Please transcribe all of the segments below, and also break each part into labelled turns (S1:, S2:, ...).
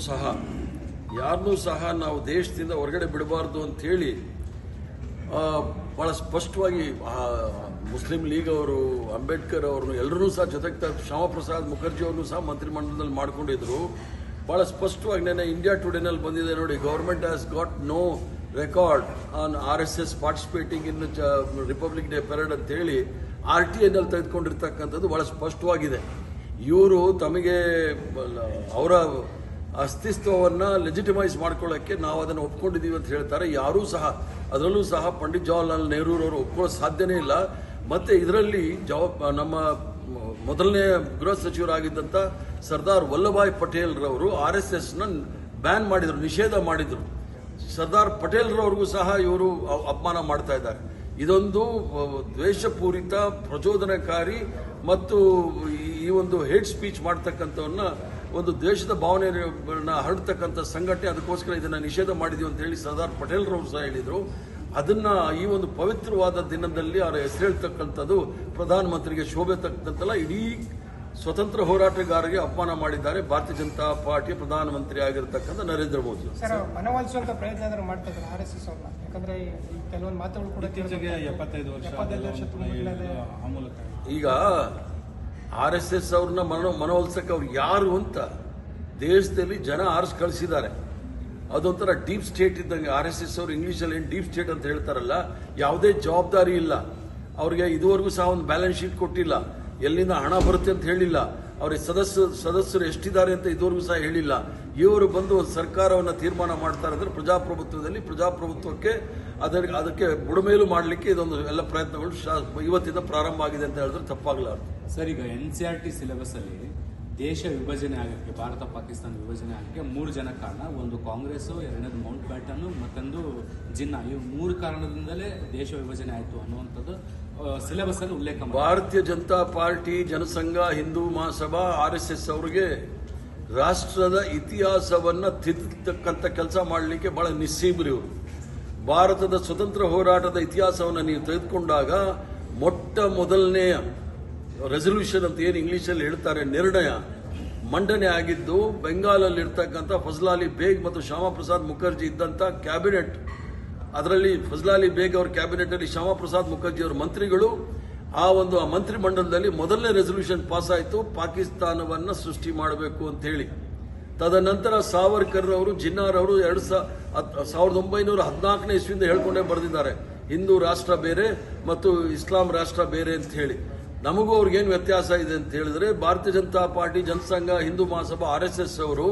S1: ಸಹ ನಾವು ದೇಶದಿಂದ ಹೊರಗಡೆ ಬಿಡಬಾರ್ದು ಅಂಥೇಳಿ ಭಾಳ ಸ್ಪಷ್ಟವಾಗಿ ಮುಸ್ಲಿಂ ಲೀಗ್ ಅವರು, ಅಂಬೇಡ್ಕರ್ ಅವರು ಎಲ್ಲರೂ ಸಹ ಜೊತೆಗೆ ಶ್ಯಾಮಾ ಪ್ರಸಾದ್ ಮುಖರ್ಜಿ ಅವ್ರನ್ನೂ ಸಹ ಮಂತ್ರಿಮಂಡಲದಲ್ಲಿ ಮಾಡ್ಕೊಂಡಿದ್ರು. ಭಾಳ ಸ್ಪಷ್ಟವಾಗಿ ನೆನ್ನೆ ಇಂಡಿಯಾ ಟುಡೇನಲ್ಲಿ ಬಂದಿದೆ ನೋಡಿ, government has got no record on RSS participating in republic day parade ಅಂತೇಳಿ RTIನಲ್ಲಿ ತೆಗೆದುಕೊಂಡಿರ್ತಕ್ಕಂಥದ್ದು ಭಾಳ ಸ್ಪಷ್ಟವಾಗಿದೆ. ಇವರು ತಮಗೆ ಅವರ ಅಸ್ತಿತ್ವವನ್ನು ಲೆಜಿಟಿಮೈಸ್ ಮಾಡ್ಕೊಳ್ಳೋಕ್ಕೆ ನಾವು ಅದನ್ನು ಒಪ್ಕೊಂಡಿದ್ದೀವಿ ಅಂತ ಹೇಳ್ತಾರೆ. ಯಾರೂ ಸಹ ಅದರಲ್ಲೂ ಸಹ ಪಂಡಿತ್ ಜವಾಹರ್ಲಾಲ್ ನೆಹರೂರವರು ಒಪ್ಕೊಳ್ಳೋ ಸಾಧ್ಯನೇ ಇಲ್ಲ. ಮತ್ತು ಇದರಲ್ಲಿ ನಮ್ಮ ಮೊದಲನೇ ಗೃಹ ಸಚಿವರಾಗಿದ್ದಂಥ ಸರ್ದಾರ್ ವಲ್ಲಭಾಯ್ ಪಟೇಲ್ರವರು RSSನ ಬ್ಯಾನ್ ಮಾಡಿದರು, ನಿಷೇಧ ಮಾಡಿದರು. ಸರ್ದಾರ್ ಪಟೇಲ್ರವ್ರಿಗೂ ಸಹ ಇವರು ಅಪಮಾನ ಮಾಡ್ತಾ ಇದ್ದಾರೆ. ಇದೊಂದು ದ್ವೇಷಪೂರಿತ, ಪ್ರಚೋದನಕಾರಿ ಮತ್ತು ಈ ಒಂದು ಹೇಟ್ ಸ್ಪೀಚ್ ಮಾಡ್ತಕ್ಕಂಥವನ್ನ, ಒಂದು ದ್ವೇಷದ ಭಾವನೆಗಳನ್ನ ಹರಡ್ತಕ್ಕಂಥ ಸಂಘಟನೆ. ಅದಕ್ಕೋಸ್ಕರ ಇದನ್ನು ನಿಷೇಧ ಮಾಡಿದೀವಿ ಅಂತ ಹೇಳಿ ಸರ್ದಾರ್ ಪಟೇಲ್ರವರು ಸಹ ಹೇಳಿದರು. ಅದನ್ನ ಈ ಒಂದು ಪವಿತ್ರವಾದ ದಿನದಲ್ಲಿ ಅವರ ಹೆಸರು ಹೇಳ್ತಕ್ಕಂಥದ್ದು ಪ್ರಧಾನಮಂತ್ರಿಗೆ ಶೋಭೆ ತಕ್ಕಂತಲ್ಲ, ಇಡೀ ಸ್ವತಂತ್ರ ಹೋರಾಟಗಾರರಿಗೆ ಅಪಮಾನ ಮಾಡಿದ್ದಾರೆ ಭಾರತೀಯ ಜನತಾ ಪಾರ್ಟಿಯ ಪ್ರಧಾನಮಂತ್ರಿ ಆಗಿರತಕ್ಕಂಥ ನರೇಂದ್ರ ಮೋದಿ.
S2: ಮನವೊಲಿಸುವಂತ ಪ್ರಯತ್ನ ಮಾಡ್ತಾ ಇದ್ದಾರೆ RSS ಅವ್ರನ್ನ. ಯಾಕಂದ್ರೆ ಕೆಲವೊಂದು ಮಾತುಗಳು ಕೂಡ 75 ವರ್ಷ
S1: ಈಗ RSS ಅವ್ರನ್ನ ಮನವೊಲಿಸಕ್ಕೆ ಅವ್ರು ಯಾರು ಅಂತ ದೇಶದಲ್ಲಿ ಜನ ಆರಿಸಿ ಕಳಿಸಿದ್ದಾರೆ. ಅದೊಂಥರ ಡೀಪ್ ಸ್ಟೇಟ್ ಇದ್ದಂಗೆ. RSS ಅವರು ಇಂಗ್ಲಿಷಲ್ಲಿ ಏನು ಡೀಪ್ ಸ್ಟೇಟ್ ಅಂತ ಹೇಳ್ತಾರಲ್ಲ, ಯಾವುದೇ ಜವಾಬ್ದಾರಿ ಇಲ್ಲ ಅವ್ರಿಗೆ. ಇದುವರೆಗೂ ಸಹ ಒಂದು ಬ್ಯಾಲೆನ್ಸ್ ಶೀಟ್ ಕೊಟ್ಟಿಲ್ಲ, ಎಲ್ಲಿಂದ ಹಣ ಬರುತ್ತೆ ಅಂತ ಹೇಳಿಲ್ಲ, ಅವ್ರಿಗೆ ಸದಸ್ಯರು ಎಷ್ಟಿದ್ದಾರೆ ಅಂತ ಇದುವರೆಗೂ ಸಹ ಹೇಳಿಲ್ಲ. ಇವರು ಬಂದು ಒಂದು ಸರ್ಕಾರವನ್ನು ತೀರ್ಮಾನ ಮಾಡ್ತಾರೆ ಅಂದರೆ ಪ್ರಜಾಪ್ರಭುತ್ವದಲ್ಲಿ ಪ್ರಜಾಪ್ರಭುತ್ವಕ್ಕೆ ಅದಕ್ಕೆ ಬುಡಮೇಲು ಮಾಡಲಿಕ್ಕೆ ಇದೊಂದು ಎಲ್ಲ ಪ್ರಯತ್ನಗಳು ಇವತ್ತಿಂದ ಪ್ರಾರಂಭ ಆಗಿದೆ ಅಂತ ಹೇಳಿದ್ರೆ ತಪ್ಪಾಗಲಾರದು.
S3: ಸರ್, ಈಗ NCERT ಸಿಲೆಬಸ್ ಅಲ್ಲಿ ದೇಶ ವಿಭಜನೆ ಆಗಕ್ಕೆ, ಭಾರತ ಪಾಕಿಸ್ತಾನ ವಿಭಜನೆ ಆಗಕ್ಕೆ 3 ಜನ ಕಾರಣ. ಒಂದು ಕಾಂಗ್ರೆಸ್, ಎರಡನೇದು ಮೌಂಟ್ ಬ್ಯಾಟನ್, ಮತ್ತೊಂದು ಜಿನ್ನಾ. ಇವು 3 ಕಾರಣದಿಂದಲೇ ದೇಶ ವಿಭಜನೆ ಆಯಿತು ಅನ್ನುವಂಥದ್ದು ಸಿಲೆಬಸ್ ಅಲ್ಲಿ ಉಲ್ಲೇಖ.
S1: ಭಾರತೀಯ ಜನತಾ ಪಾರ್ಟಿ, ಜನಸಂಘ, ಹಿಂದೂ ಮಹಾಸಭಾ, RSS ಅವರಿಗೆ ರಾಷ್ಟ್ರದ ಇತಿಹಾಸವನ್ನ ತಿದ್ದತಕ್ಕಂಥ ಕೆಲಸ ಮಾಡಲಿಕ್ಕೆ ಬಹಳ ನಿಸ್ಸೀಮರು ಇವರು. ಭಾರತದ ಸ್ವತಂತ್ರ ಹೋರಾಟದ ಇತಿಹಾಸವನ್ನು ನೀವು ತೆಗೆದುಕೊಂಡಾಗ ಮೊಟ್ಟ ಮೊದಲನೆಯ ರೆಸಲ್ಯೂಷನ್ ಅಂತ ಏನು ಇಂಗ್ಲಿಷಲ್ಲಿ ಹೇಳ್ತಾರೆ, ನಿರ್ಣಯ ಮಂಡನೆ ಆಗಿದ್ದು ಬೆಂಗಾಲಲ್ಲಿ ಇರ್ತಕ್ಕಂಥ ಫಜಲಾಲಿ ಬೇಗ್ ಮತ್ತು ಶ್ಯಾಮಾ ಪ್ರಸಾದ್ ಮುಖರ್ಜಿ ಇದ್ದಂಥ ಕ್ಯಾಬಿನೆಟ್. ಅದರಲ್ಲಿ ಫಜಲಾಲಿ ಬೇಗ್ ಅವರ ಕ್ಯಾಬಿನೆಟ್ ಅಲ್ಲಿ ಶ್ಯಾಮಾ ಪ್ರಸಾದ್ ಮುಖರ್ಜಿ ಅವರ ಮಂತ್ರಿಗಳು. ಆ ಮಂತ್ರಿ ಮಂಡಲದಲ್ಲಿ ಮೊದಲನೇ ರೆಸಲ್ಯೂಷನ್ ಪಾಸ್ ಆಯಿತು, ಪಾಕಿಸ್ತಾನವನ್ನು ಸೃಷ್ಟಿ ಮಾಡಬೇಕು ಅಂತ ಹೇಳಿ. ತದನಂತರ ಸಾವರ್ಕರ್ ಅವರು, ಜಿನ್ನಾರ್ ಅವರು 1914ನೇ ಇಸ್ವಿಯಿಂದ ಹೇಳ್ಕೊಂಡೇ ಬರೆದಿದ್ದಾರೆ, ಹಿಂದೂ ರಾಷ್ಟ್ರ ಬೇರೆ ಮತ್ತು ಇಸ್ಲಾಂ ರಾಷ್ಟ್ರ ಬೇರೆ ಅಂತ ಹೇಳಿ. ನಮಗೂ ಅವ್ರಿಗೇನು ವ್ಯತ್ಯಾಸ ಇದೆ ಅಂತ ಹೇಳಿದ್ರೆ, ಭಾರತೀಯ ಜನತಾ ಪಾರ್ಟಿ, ಜನಸಂಘ, ಹಿಂದೂ ಮಹಾಸಭಾ, RSS ಅವರು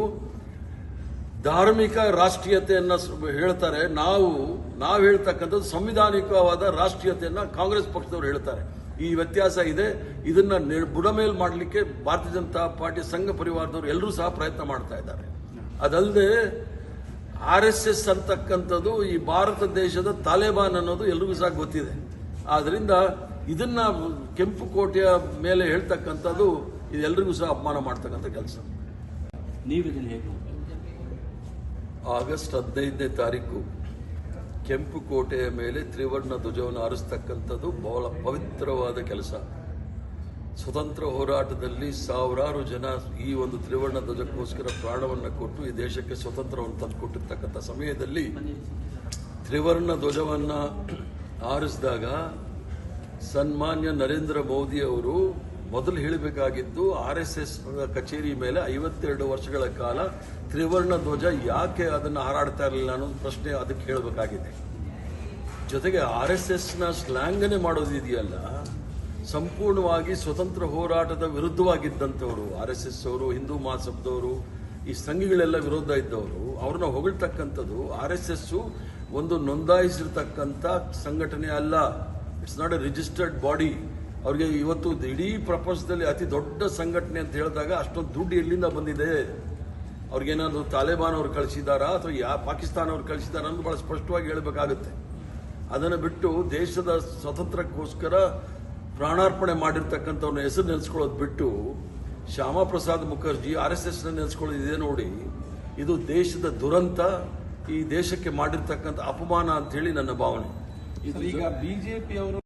S1: ಧಾರ್ಮಿಕ ರಾಷ್ಟ್ರೀಯತೆಯನ್ನ ಹೇಳ್ತಾರೆ. ನಾವು ಹೇಳ್ತಕ್ಕಂಥದ್ದು ಸಂವಿಧಾನಿಕವಾದ ರಾಷ್ಟ್ರೀಯತೆಯನ್ನ ಕಾಂಗ್ರೆಸ್ ಪಕ್ಷದವರು ಹೇಳ್ತಾರೆ. ಈ ವ್ಯತ್ಯಾಸ ಇದೆ. ಇದನ್ನ ಬುಡಮೇಲ್ ಮಾಡಲಿಕ್ಕೆ ಭಾರತೀಯ ಜನತಾ ಪಾರ್ಟಿ, ಸಂಘ ಪರಿವಾರದವರು ಎಲ್ಲರೂ ಸಹ ಪ್ರಯತ್ನ ಮಾಡ್ತಾ ಇದ್ದಾರೆ. ಅದಲ್ಲದೆ RSS ಅಂತಕ್ಕಂಥದ್ದು ಈ ಭಾರತ ದೇಶದ ತಾಲಿಬಾನ್ ಅನ್ನೋದು ಎಲ್ರಿಗೂ ಸಹ ಗೊತ್ತಿದೆ. ಆದ್ರಿಂದ ಇದನ್ನ ಕೆಂಪು ಕೋಟೆಯ ಮೇಲೆ ಹೇಳ್ತಕ್ಕಂಥದ್ದು ಇದೆಲ್ಲರಿಗೂ ಸಹ ಅಪಮಾನ ಮಾಡ್ತಕ್ಕಂಥ ಕೆಲಸ.
S3: ನೀವು ಇದನ್ನು ಹೇಗೆ?
S1: ಆಗಸ್ಟ್ 15ನೇ ತಾರೀಕು ಕೆಂಪು ಕೋಟೆಯ ಮೇಲೆ ತ್ರಿವರ್ಣ ಧ್ವಜವನ್ನು ಹಾರಿಸ್ತಕ್ಕಂಥದ್ದು ಬಹಳ ಪವಿತ್ರವಾದ ಕೆಲಸ. ಸ್ವತಂತ್ರ ಹೋರಾಟದಲ್ಲಿ ಸಾವಿರಾರು ಜನ ಈ ಒಂದು ತ್ರಿವರ್ಣ ಧ್ವಜಕ್ಕೋಸ್ಕರ ಪ್ರಾಣವನ್ನು ಕೊಟ್ಟು ಈ ದೇಶಕ್ಕೆ ಸ್ವತಂತ್ರವನ್ನು ತಂದುಕೊಟ್ಟಿರ್ತಕ್ಕಂಥ ಸಮಯದಲ್ಲಿ ತ್ರಿವರ್ಣ ಧ್ವಜವನ್ನು ಹಾರಿಸಿದಾಗ ಸನ್ಮಾನ್ಯ ನರೇಂದ್ರ ಮೋದಿ ಅವರು ಮೊದಲು ಹೇಳಬೇಕಾಗಿದ್ದು, RSS ಕಚೇರಿ ಮೇಲೆ 52 ವರ್ಷಗಳ ಕಾಲ ತ್ರಿವರ್ಣ ಧ್ವಜ ಯಾಕೆ ಅದನ್ನು ಹಾರಾಡ್ತಾ ಇರಲಿಲ್ಲ ಅನ್ನೋದು ಪ್ರಶ್ನೆ ಅದಕ್ಕೆ ಹೇಳಬೇಕಾಗಿದೆ. ಜೊತೆಗೆ RSSನ ಸ್ಲ್ಯಾಂಗನೆ ಮಾಡೋದಿದೆಯಲ್ಲ, ಸಂಪೂರ್ಣವಾಗಿ ಸ್ವತಂತ್ರ ಹೋರಾಟದ ವಿರುದ್ಧವಾಗಿದ್ದಂಥವರು RSS ಅವರು, ಹಿಂದೂ ಮಹಾಸಭಾದವರು, ಈ ಸಂಘಗಳೆಲ್ಲ ವಿರೋಧ ಇದ್ದವರು, ಅವ್ರನ್ನ ಹೊಗಳ್ತಕ್ಕಂಥದ್ದು. RSS ಒಂದು ನೋಂದಾಯಿಸಿರ್ತಕ್ಕಂಥ ಸಂಘಟನೆ ಅಲ್ಲ, it's not A registered body. ಅವ್ರಿಗೆ ಇವತ್ತು ಇಡೀ ಪ್ರಪಂಚದಲ್ಲಿ ಅತಿ ದೊಡ್ಡ ಸಂಘಟನೆ ಅಂತ ಹೇಳಿದಾಗ ಅಷ್ಟೊಂದು ದುಡ್ಡು ಎಲ್ಲಿಂದ ಬಂದಿದೆ? ಅವ್ರಿಗೇನಾದ್ರು ತಾಲಿಬಾನ್ ಅವ್ರು ಕಳಿಸಿದಾರಾ ಅಥವಾ ಪಾಕಿಸ್ತಾನ ಅವ್ರು ಕಳಿಸಿದಾರ ಅಂತ ಬಹಳ ಸ್ಪಷ್ಟವಾಗಿ ಹೇಳಬೇಕಾಗುತ್ತೆ. ಅದನ್ನು ಬಿಟ್ಟು ದೇಶದ ಸ್ವಾತಂತ್ರ್ಯಕ್ಕೋಸ್ಕರ ಪ್ರಾಣಾರ್ಪಣೆ ಮಾಡಿರ್ತಕ್ಕಂಥವ್ರನ್ನ ಹೆಸರು ನೆನೆಸ್ಕೊಳ್ಳೋದು ಬಿಟ್ಟು ಶ್ಯಾಮಾ ಪ್ರಸಾದ್ ಮುಖರ್ಜಿ RSS ನೆನೆಸ್ಕೊಳ್ಳೋದು ಇದೆ ನೋಡಿ, ಇದು ದೇಶದ ದುರಂತ, ಈ ದೇಶಕ್ಕೆ ಮಾಡಿರ್ತಕ್ಕಂಥ ಅಪಮಾನ ಅಂತ ಹೇಳಿ ನನ್ನ ಭಾವನೆ.
S4: ಈಗ ಬಿಜೆಪಿ ಅವರು